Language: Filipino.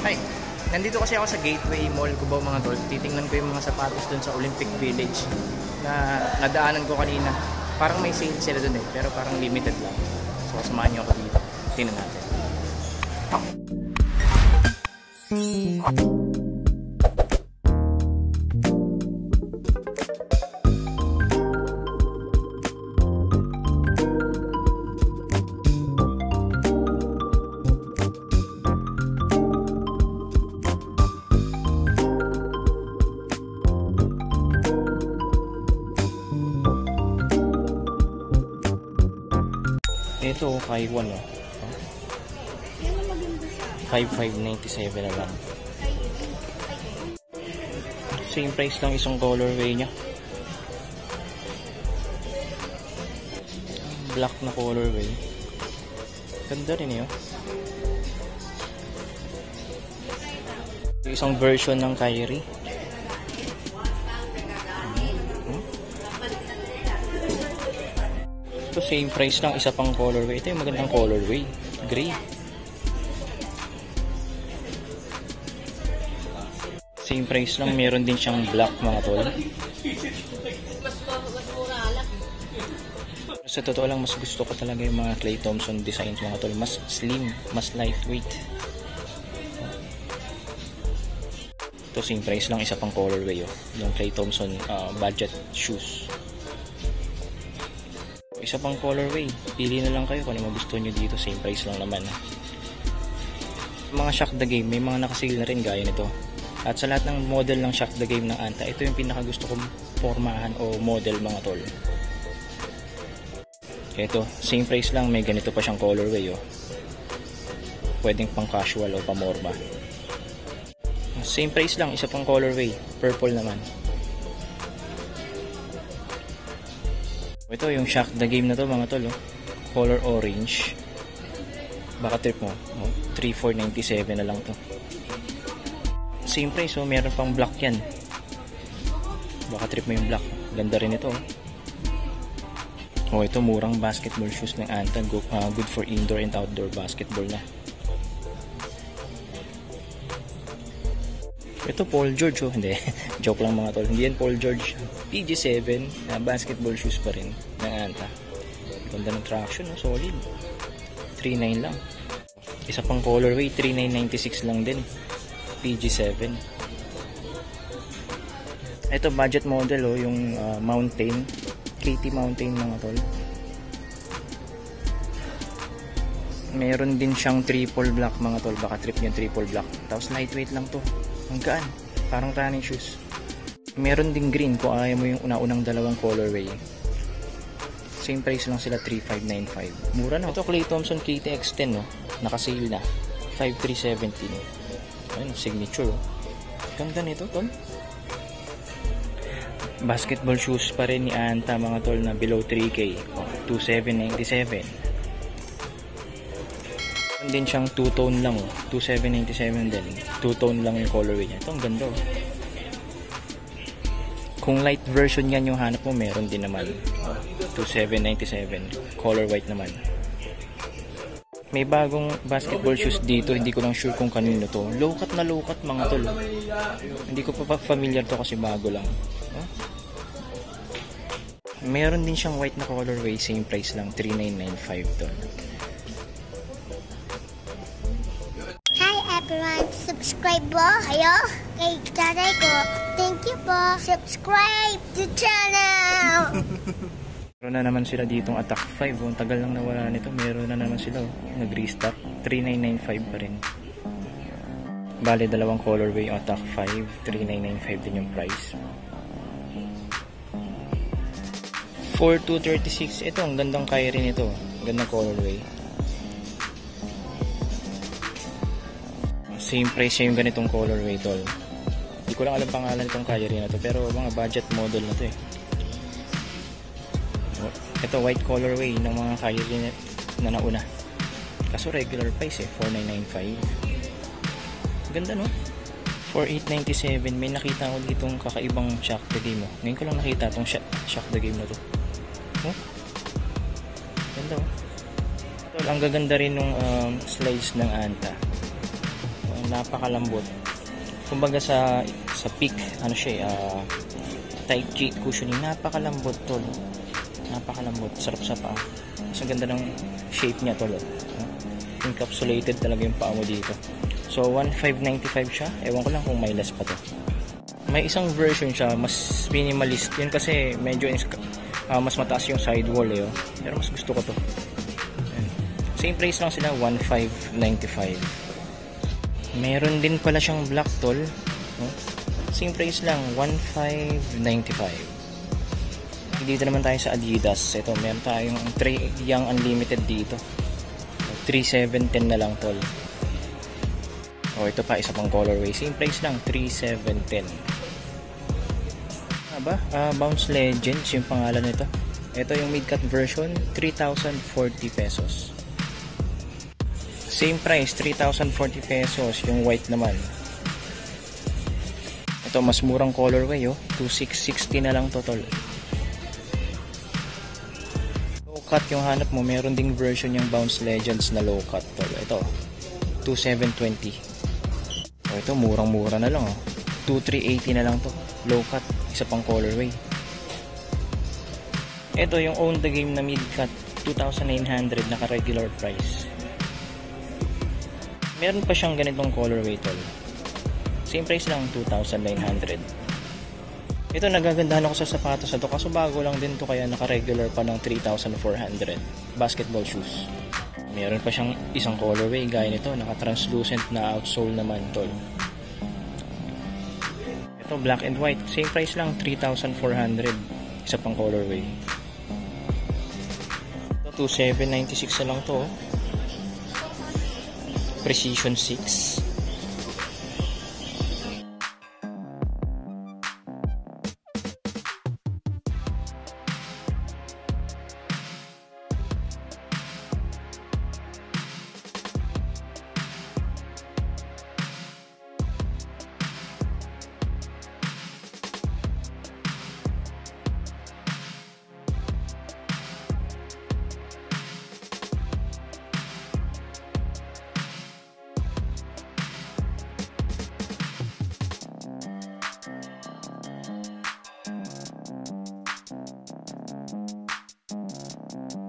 Hi! Nandito kasi ako sa Gateway Mall, Cubao mga tol. Titingnan ko yung mga sapatos dun sa Olympic Village na nadaanan ko kanina. Parang may sale sila dun pero parang limited lang. So, samahan nyo ako dito. Tingnan natin. Ito, Kaiwan, 5597 na lang. Same price lang isang colorway niya. Black na colorway. Ganda rin yun. Isang version ng Kyrie. Ito same price lang, isa pang colorway. Ito yung magandang colorway, gray. Same price lang, meron din siyang black mga tol. Sa totoo lang, mas gusto ko talaga yung mga Klay Thompson designs mga tol. Mas slim, mas lightweight. Ito same price lang, isa pang colorway yung Klay Thompson budget shoes. Isa pang colorway, pili na lang kayo kung ano gusto nyo dito, same price lang naman. Mga Shock the Game, may mga nakasale na rin gaya nito. At sa lahat ng model ng Shock the Game ng Anta, ito yung pinaka gusto kong formahan o model mga tol. Ito, same price lang, may ganito pa siyang colorway pwedeng pang casual o pamorma. Same price lang, isa pang colorway, purple naman. Ito yung Shock the Game na to mga tol, color orange. Baka trip mo, 3497 na lang to. Same price, meron pang black yan. Baka trip mo yung black, ganda rin ito. Ito murang basketball shoes ng Anta, good for indoor and outdoor basketball na. Ito Paul George, hindi, joke lang mga tol, hindi yan Paul George. PG7 na basketball shoes pa rin ng Anta. Ganda ng traction, solid. 3.9 lang. Isa pang colorway, 3.996 lang din. PG7. Ito budget model yung Mountain, KT Mountain mga tol. Meron din siyang triple black mga tol, baka trip niya triple black. Tapos lightweight lang to. Ang gaan, parang running shoes. Meron din green kung ayaw mo yung una-unang dalawang colorway. Same price lang sila, 3595. Mura na. Ito Klay Thompson KTX10 nakasale na, 5317. Ayun, signature ganda nito tol. Basketball shoes pa rin ni Anta mga tol na below 3K, 2797. Din siyang two-tone lang 2797 din. Two-tone lang yung colorway niya. Ito ang ganda Kung light version yan yung hanap mo, meron din naman 2797 color white naman. May bagong basketball shoes dito, hindi ko lang sure kung kanino to. Low cut na low cut mga tol. Hindi ko pa familiar to kasi bago lang. Meron din siyang white na colorway, same price lang, 3995 to. Everyone, subscribe po kayo kay channel ko. Thank you po. Subscribe to channel. Meron na naman sila ditong Attack 5. Ang tagal lang nawala nito. Meron na naman sila. Nag-restock. 3995 pa rin. Bale, dalawang colorway yung Attack 5. 3995 din yung price. 4236. Ito, ang gandang Kyrie nito. Gandang colorway. Same price yung ganitong colorway tol. Hindi ko lang alam pangalan itong Kyrie na to, pero mga budget model na to Ito white colorway ng mga Kyrie na nauna. Kaso regular price 4995. Ganda 4897. May nakita ko ditong kakaibang Shock the Game Ngayon ko lang nakita itong Shock the Game na to. Ganda Tol, ang gaganda rin nung slides ng Anta. napakalambot. Kumbaga sa peak, ano siya, tight G cushioning, napakalambot tol. Napakalambot, sarap sa paa. Mas ang ganda ng shape niya tol. Encapsulated talaga yung paa mo dito. So 1,595 siya. Ewan ko lang kung may less pa to. May isang version siya, mas minimalist. Yun kasi medyo mas mataas yung sidewall eh. Pero mas gusto ko to. Same price lang sila, 1,595. Meron din pala siyang black tol. Same price lang, 1,595. Dito naman tayo sa Adidas. Ito, meron tayong Young Unlimited dito. 3,710 na lang tol. Ito pa, isa pang colorway. Same price lang, 3,710. Bounce Legends yung pangalan nito. Ito yung mid-cut version, 3,040 pesos. Same price, 3,040 pesos. Yung white naman. Ito, mas murang colorway, 2,660 na lang total. Low cut yung hanap mo. Meron ding version yung Bounce Legends na low cut. Ito, 2,720. Ito, murang-mura na lang. 2,380 na lang to. Low cut, isa pang colorway. Ito, yung Own the Game na mid-cut, 2,900 naka-regular price. Meron pa siyang ganitong colorway tol. Same price lang, 2,900. Ito, nagagandahan ako sa sapatos na to kaso bago lang din to, kaya naka-regular pa ng 3,400. Basketball shoes. Meron pa siyang isang colorway gaya nito, naka-translucent na outsole naman tol. Ito, black and white. Same price lang, 3,400. Isa pang colorway. Ito, 2,796 na lang to. Precision 6.